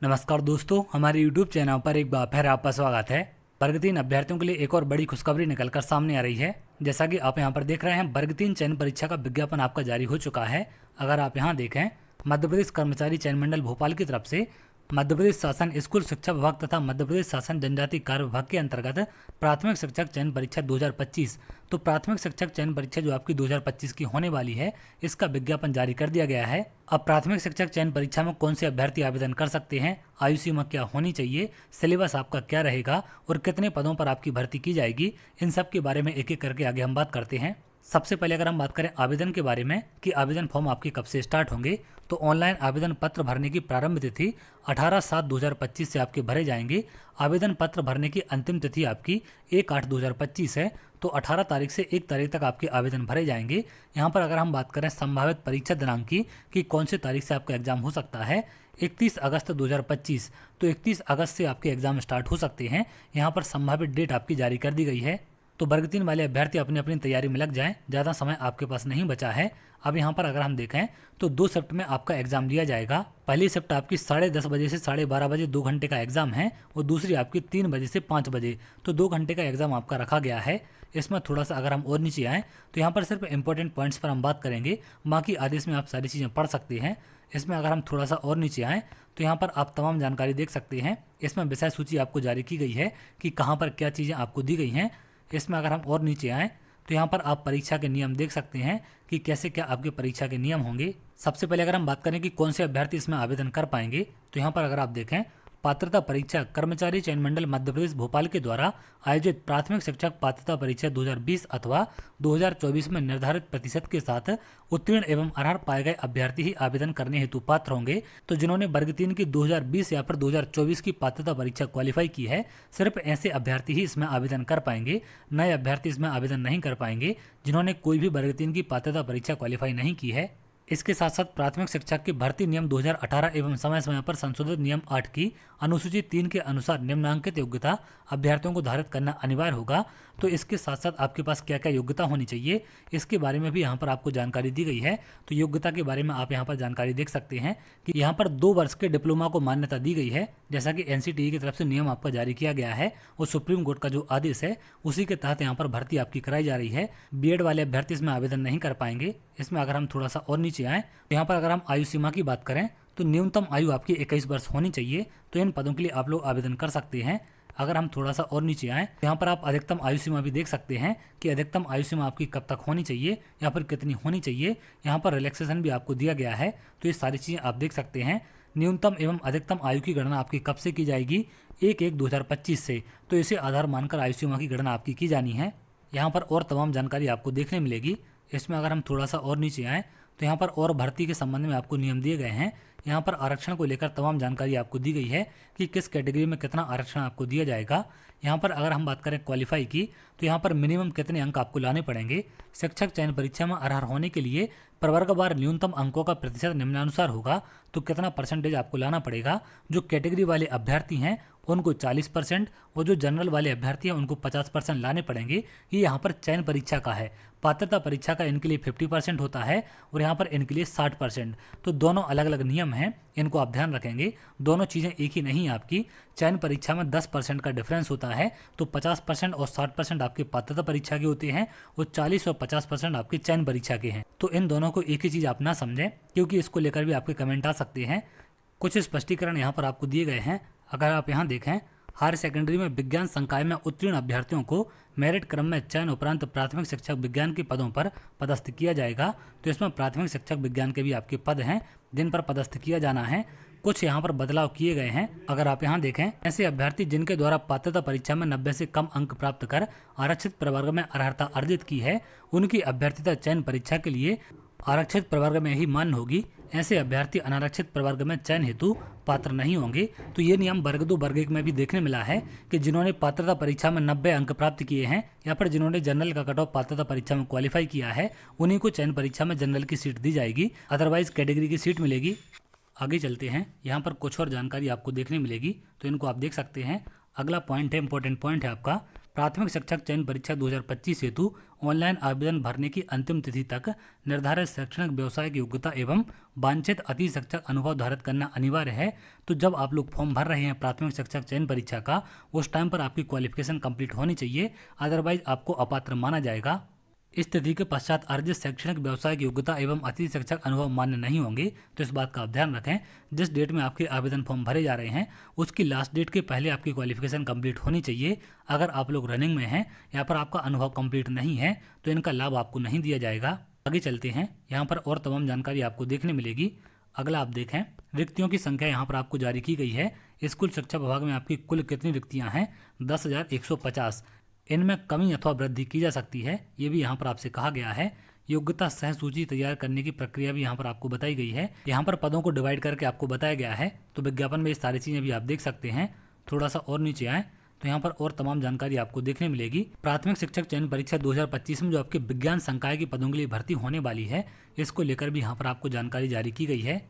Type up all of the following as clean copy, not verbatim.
नमस्कार दोस्तों, हमारे YouTube चैनल पर एक बार फिर आपका स्वागत है। वर्ग 3 अभ्यर्थियों के लिए एक और बड़ी खुशखबरी निकलकर सामने आ रही है। जैसा कि आप यहां पर देख रहे हैं, वर्ग 3 चयन परीक्षा का विज्ञापन आपका जारी हो चुका है। अगर आप यहां देखें, मध्य प्रदेश कर्मचारी चयन मंडल भोपाल की तरफ से मध्य प्रदेश शासन स्कूल शिक्षा विभाग तथा मध्य प्रदेश शासन जनजाति कार्य विभाग के अंतर्गत प्राथमिक शिक्षक चयन परीक्षा 2025, तो प्राथमिक शिक्षक चयन परीक्षा जो आपकी 2025 की होने वाली है, इसका विज्ञापन जारी कर दिया गया है। अब प्राथमिक शिक्षक चयन परीक्षा में कौन से अभ्यर्थी आवेदन कर सकते हैं, आयु सीमा क्या होनी चाहिए, सिलेबस आपका क्या रहेगा और कितने पदों पर आपकी भर्ती की जाएगी, इन सब के बारे में एक एक करके आगे हम बात करते हैं। सबसे पहले अगर हम बात करें आवेदन के बारे में कि आवेदन फॉर्म आपके कब से स्टार्ट होंगे, तो ऑनलाइन आवेदन पत्र भरने की प्रारंभ तिथि 18/7/2025 से आपके भरे जाएंगे। आवेदन पत्र भरने की अंतिम तिथि आपकी 1/8/2025 है, तो 18 तारीख से 1 तारीख तक आपके आवेदन भरे जाएंगे। यहाँ पर अगर हम बात करें संभावित परीक्षा दिनांक की कि कौन से तारीख से आपका एग्जाम हो सकता है, 31 अगस्त 2025, तो 31 अगस्त से आपके एग्जाम स्टार्ट हो सकते हैं। यहाँ पर संभावित डेट आपकी जारी कर दी गई है। तो वर्ग 3 वाले अभ्यर्थी अपनी अपनी तैयारी में लग जाएं, ज़्यादा समय आपके पास नहीं बचा है। अब यहाँ पर अगर हम देखें तो 2 शिफ्ट में आपका एग्जाम लिया जाएगा। पहली शिफ्ट आपकी 10:30 बजे से 12:30 बजे 2 घंटे का एग्जाम है और दूसरी आपकी 3 बजे से 5 बजे, तो 2 घंटे का एग्जाम आपका रखा गया है। इसमें थोड़ा सा अगर हम और नीचे आएँ तो यहाँ पर सिर्फ इंपॉर्टेंट पॉइंट्स पर हम बात करेंगे, बाकी आदेश में आप सारी चीज़ें पढ़ सकते हैं। इसमें अगर हम थोड़ा सा और नीचे आएँ तो यहाँ पर आप तमाम जानकारी देख सकते हैं। इसमें विषय सूची आपको जारी की गई है कि कहाँ पर क्या चीज़ें आपको दी गई हैं। इसमें अगर हम और नीचे आएँ तो यहाँ पर आप परीक्षा के नियम देख सकते हैं कि कैसे क्या आपके परीक्षा के नियम होंगे। सबसे पहले अगर हम बात करें कि कौन से अभ्यर्थी इसमें आवेदन कर पाएंगे, तो यहाँ पर अगर आप देखें, पात्रता परीक्षा कर्मचारी चयन मंडल मध्य प्रदेश भोपाल के द्वारा आयोजित प्राथमिक शिक्षक पात्रता परीक्षा 2020 अथवा 2024 में निर्धारित प्रतिशत के साथ उत्तीर्ण एवं अर्ह पाए गए अभ्यर्थी ही आवेदन करने हेतु पात्र होंगे। तो जिन्होंने वर्ग 3 की 2020 या फिर 2024 की पात्रता परीक्षा क्वालिफाई की है, सिर्फ ऐसे अभ्यर्थी ही इसमें आवेदन कर पाएंगे। नए अभ्यर्थी इसमें आवेदन नहीं कर पाएंगे जिन्होंने कोई भी वर्ग 3 की पात्रता परीक्षा क्वालिफाई नहीं की है। इसके साथ साथ प्राथमिक शिक्षक की भर्ती नियम 2018 एवं समय समय पर संशोधित नियम 8 की अनुसूची 3 के अनुसार निम्नांकित योग्यता अभ्यर्थियों को धारित करना अनिवार्य होगा। तो इसके साथ साथ आपके पास क्या क्या योग्यता होनी चाहिए, इसके बारे में भी यहाँ पर आपको जानकारी दी गई है। तो योग्यता के बारे में आप यहाँ पर जानकारी देख सकते हैं कि यहाँ पर 2 वर्ष के डिप्लोमा को मान्यता दी गई है, जैसा कि NCTE की तरफ से नियम आपका जारी किया गया है और सुप्रीम कोर्ट का जो आदेश है उसी के तहत यहाँ पर भर्ती आपकी कराई जा रही है। BEd वाले अभ्यर्थी इसमें आवेदन नहीं कर पाएंगे। इसमें अगर हम थोड़ा सा और नीचे आएँ तो यहाँ पर अगर हम आयु सीमा की बात करें तो न्यूनतम आयु आपकी 21 वर्ष होनी चाहिए। तो इन पदों के लिए आप लोग आवेदन कर सकते हैं। अगर हम थोड़ा सा और नीचे आएँ तो यहाँ पर आप अधिकतम आयु सीमा भी देख सकते हैं कि अधिकतम आयु सीमा आपकी कब तक होनी चाहिए या फिर कितनी होनी चाहिए। यहाँ पर रिलैक्सेशन भी आपको दिया गया है, तो ये सारी चीज़ें आप देख सकते हैं। न्यूनतम एवं अधिकतम आयु की गणना आपकी कब से की जाएगी, 1/1/2025 से, तो इसे आधार मानकर आयु सीमा की गणना आपकी की जानी है। यहाँ पर और तमाम जानकारी आपको देखने मिलेगी। इसमें अगर हम थोड़ा सा और नीचे आएँ तो यहाँ पर और भर्ती के संबंध में आपको नियम दिए गए हैं। यहाँ पर आरक्षण को लेकर तमाम जानकारी आपको दी गई है कि किस कैटेगरी में कितना आरक्षण आपको दिया जाएगा। यहाँ पर अगर हम बात करें क्वालिफाई की, तो यहाँ पर मिनिमम कितने अंक आपको लाने पड़ेंगे। शिक्षक चयन परीक्षा में अर्ह होने के लिए प्रवर्गवार न्यूनतम अंकों का प्रतिशत निम्नानुसार होगा, तो कितना परसेंटेज आपको लाना पड़ेगा। जो कैटेगरी वाले अभ्यर्थी हैं उनको 40% और जो जनरल वाले अभ्यर्थी हैं उनको 50% लाने पड़ेंगे। ये यहाँ पर चयन परीक्षा का है। पात्रता परीक्षा का इनके लिए 50% होता है और यहाँ पर इनके लिए 60%। तो दोनों अलग अलग नियम हैं, इनको आप ध्यान रखेंगे। दोनों चीज़ें एक ही नहीं है आपकी। चयन परीक्षा में 10% का डिफरेंस होता है, तो 50% और 60% आपके पात्रता परीक्षा के होते हैं और 40 और 50% आपके चयन परीक्षा के हैं। तो इन दोनों को एक ही चीज़ आप ना समझें, क्योंकि इसको लेकर भी आपके कमेंट आ सकते हैं। कुछ स्पष्टीकरण यहाँ पर आपको दिए गए हैं। अगर आप यहाँ देखें, हायर सेकेंडरी में विज्ञान संकाय में उत्तीर्ण अभ्यर्थियों को मेरिट क्रम में चयन उपरांत प्राथमिक शिक्षक विज्ञान के पदों पर पदस्थ किया जाएगा। तो इसमें प्राथमिक शिक्षक विज्ञान के भी आपके पद हैं जिन पर पदस्थ किया जाना है। कुछ यहाँ पर बदलाव किए गए हैं। अगर आप यहाँ देखें, ऐसे अभ्यर्थी जिनके द्वारा पात्रता परीक्षा में 90 से कम अंक प्राप्त कर आरक्षित प्रवर्ग में अर्हता अर्जित की है, उनकी अभ्यर्थिता चयन परीक्षा के लिए आरक्षित प्रवर्ग में ही मान्य होगी। ऐसे अभ्यर्थी अनारक्षित प्रवर्ग में चयन हेतु पात्र नहीं होंगे। तो ये नियम वर्ग 2 वर्ग 1 में भी देखने मिला है कि जिन्होंने पात्रता परीक्षा में 90 अंक प्राप्त किए हैं या फिर जिन्होंने जनरल का कट ऑफ पात्रता परीक्षा में क्वालिफाई किया है, उन्हीं को चयन परीक्षा में जनरल की सीट दी जाएगी, अदरवाइज कैटेगरी की सीट मिलेगी। आगे चलते हैं, यहाँ पर कुछ और जानकारी आपको देखने मिलेगी, तो इनको आप देख सकते हैं। अगला पॉइंट है, इंपॉर्टेंट पॉइंट है आपका प्राथमिक शिक्षक चयन परीक्षा 2025 हेतु ऑनलाइन आवेदन भरने की अंतिम तिथि तक निर्धारित शैक्षणिक व्यवसायिक योग्यता एवं वांछित अति शिक्षक अनुभव धारित करना अनिवार्य है। तो जब आप लोग फॉर्म भर रहे हैं प्राथमिक शिक्षक चयन परीक्षा का, उस टाइम पर आपकी क्वालिफिकेशन कंप्लीट होनी चाहिए, अदरवाइज आपको अपात्र माना जाएगा। इस तिथि के पश्चात अर्जित शैक्षणिक व्यवसायिक योग्यता एवं अति शिक्षक अनुभव मान्य नहीं होंगे। तो इस बात का आप ध्यान रखें, जिस डेट में आपके आवेदन फॉर्म भरे जा रहे हैं उसकी लास्ट डेट के पहले आपकी क्वालिफिकेशन कंप्लीट होनी चाहिए। अगर आप लोग रनिंग में हैं या पर आपका अनुभव कंप्लीट नहीं है तो इनका लाभ आपको नहीं दिया जाएगा। आगे चलते हैं, यहाँ पर और तमाम जानकारी आपको देखने मिलेगी। अगला आप देखें, रिक्तियों की संख्या यहाँ पर आपको जारी की गई है। स्कूल शिक्षा विभाग में आपकी कुल कितनी रिक्तियाँ हैं? 10,150। इनमें कमी अथवा वृद्धि की जा सकती है, ये भी यहाँ पर आपसे कहा गया है। योग्यता सह सूची तैयार करने की प्रक्रिया भी यहाँ पर आपको बताई गई है। यहाँ पर पदों को डिवाइड करके आपको बताया गया है। तो विज्ञापन में ये सारी चीज़ें भी आप देख सकते हैं। थोड़ा सा और नीचे आए तो यहाँ पर और तमाम जानकारी आपको देखने मिलेगी। प्राथमिक शिक्षक चयन परीक्षा 2025 में जो आपके विज्ञान संकाय के पदों के लिए भर्ती होने वाली है, इसको लेकर भी यहाँ पर आपको जानकारी जारी की गई है।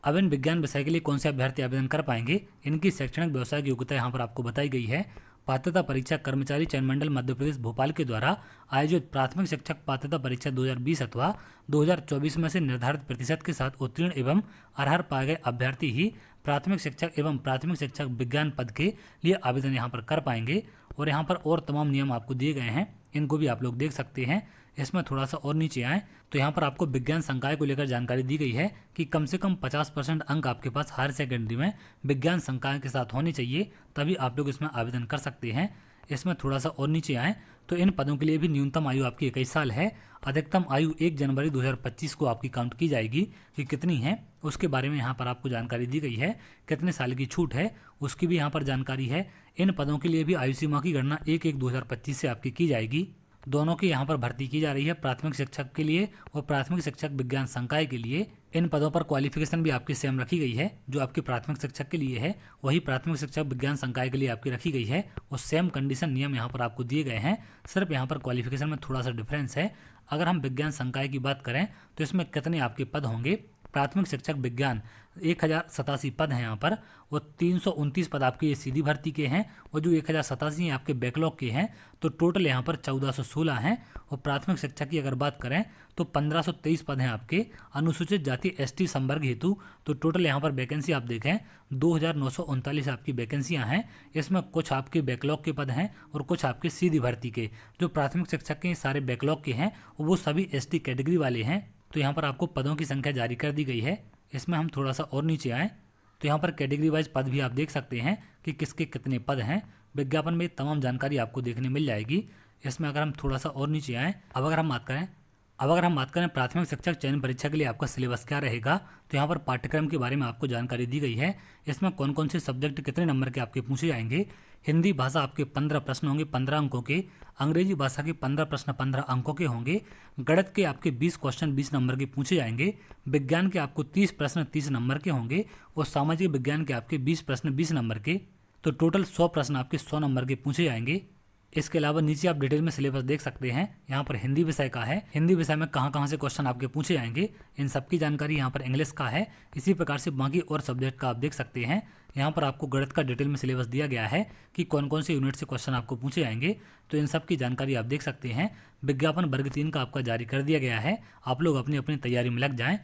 अब इन विज्ञान विषय के लिए कौन से अभ्यर्थी आवेदन कर पाएंगे, इनकी शैक्षणिक व्यवसायिक योग्यता यहाँ पर आपको बताई गई है। पात्रता परीक्षा कर्मचारी चयन मंडल मध्य प्रदेश भोपाल के द्वारा आयोजित प्राथमिक शिक्षक पात्रता परीक्षा 2020 अथवा 2024 में से निर्धारित प्रतिशत के साथ उत्तीर्ण एवं अर्ह पाए गए अभ्यर्थी ही प्राथमिक शिक्षक एवं प्राथमिक शिक्षक विज्ञान पद के लिए आवेदन यहाँ पर कर पाएंगे। और यहाँ पर और तमाम नियम आपको दिए गए हैं, इनको भी आप लोग देख सकते हैं। इसमें थोड़ा सा और नीचे आए तो यहाँ पर आपको विज्ञान संकाय को लेकर जानकारी दी गई है कि कम से कम 50% अंक आपके पास हायर सेकेंडरी में विज्ञान संकाय के साथ होने चाहिए, तभी आप लोग इसमें आवेदन कर सकते हैं। इसमें थोड़ा सा और नीचे आए तो इन पदों के लिए भी न्यूनतम आयु आपकी 21 साल है। अधिकतम आयु 1 जनवरी 2025 को आपकी काउंट की जाएगी कि कितनी है, उसके बारे में यहाँ पर आपको जानकारी दी गई है। कितने साल की छूट है उसकी भी यहाँ पर जानकारी है। इन पदों के लिए भी आयु सीमा की गणना 1/1/2025 से आपकी की जाएगी। दोनों की यहाँ पर भर्ती की जा रही है, प्राथमिक शिक्षक के लिए और प्राथमिक शिक्षक विज्ञान संकाय के लिए। इन पदों पर क्वालिफिकेशन भी आपकी सेम रखी गई है। जो आपकी प्राथमिक शिक्षक के लिए है वही प्राथमिक शिक्षक विज्ञान संकाय के लिए आपकी रखी गई है और सेम कंडीशन नियम यहाँ पर आपको दिए गए हैं। सिर्फ यहाँ पर क्वालिफिकेशन में थोड़ा सा डिफरेंस है। अगर हम विज्ञान संकाय की बात करें तो इसमें कितने आपके पद होंगे? प्राथमिक शिक्षक विज्ञान 1087 पद हैं यहाँ पर, और 329 पद आपके ये सीधी भर्ती के हैं, और जो 1087 आपके बैकलॉग के हैं, तो टोटल यहाँ पर 1416 हैं। और प्राथमिक शिक्षक की अगर बात करें तो 1523 पद हैं आपके अनुसूचित जाति ST संवर्ग हेतु। तो टोटल यहाँ पर वैकेंसी आप देखें 2939 आपकी वैकेंसियाँ हैं। इसमें कुछ आपके बैकलॉग के पद हैं और कुछ आपके सीधी भर्ती के। जो प्राथमिक शिक्षक के सारे बैकलॉग के हैं वो सभी ST कैटेगरी वाले हैं। तो यहाँ पर आपको पदों की संख्या जारी कर दी गई है। इसमें हम थोड़ा सा और नीचे आएँ तो यहाँ पर कैटेगरी वाइज पद भी आप देख सकते हैं कि किसके कितने पद हैं। विज्ञापन में तमाम जानकारी आपको देखने मिल जाएगी। इसमें अगर हम थोड़ा सा और नीचे आएँ, अब अगर हम बात करें प्राथमिक शिक्षक चयन परीक्षा के लिए आपका सिलेबस क्या रहेगा, तो यहाँ पर पाठ्यक्रम के बारे में आपको जानकारी दी गई है। इसमें कौन कौन से सब्जेक्ट कितने नंबर के आपके पूछे जाएंगे। हिंदी भाषा आपके 15 प्रश्न होंगे 15 अंकों के, अंग्रेजी भाषा के 15 प्रश्न 15 अंकों के होंगे, गणित के आपके 20 क्वेश्चन 20 नंबर के पूछे जाएंगे, विज्ञान के आपको 30 प्रश्न 30 नंबर के होंगे, और सामाजिक विज्ञान के आपके 20 प्रश्न 20 नंबर के। तो टोटल 100 प्रश्न आपके 100 नंबर के पूछे जाएंगे। इसके अलावा नीचे आप डिटेल में सिलेबस देख सकते हैं। यहाँ पर हिंदी विषय का है, हिंदी विषय में कहाँ कहाँ से क्वेश्चन आपके पूछे जाएंगे, इन सब की जानकारी यहाँ पर इंग्लिश का है। इसी प्रकार से बाकी और सब्जेक्ट का आप देख सकते हैं। यहाँ पर आपको गणित का डिटेल में सिलेबस दिया गया है कि कौन कौन से यूनिट से क्वेश्चन आपको पूछे जाएंगे। तो इन सब की जानकारी आप देख सकते हैं। विज्ञापन वर्ग 3 का आपका जारी कर दिया गया है। आप लोग अपनी अपनी तैयारी में लग जाएं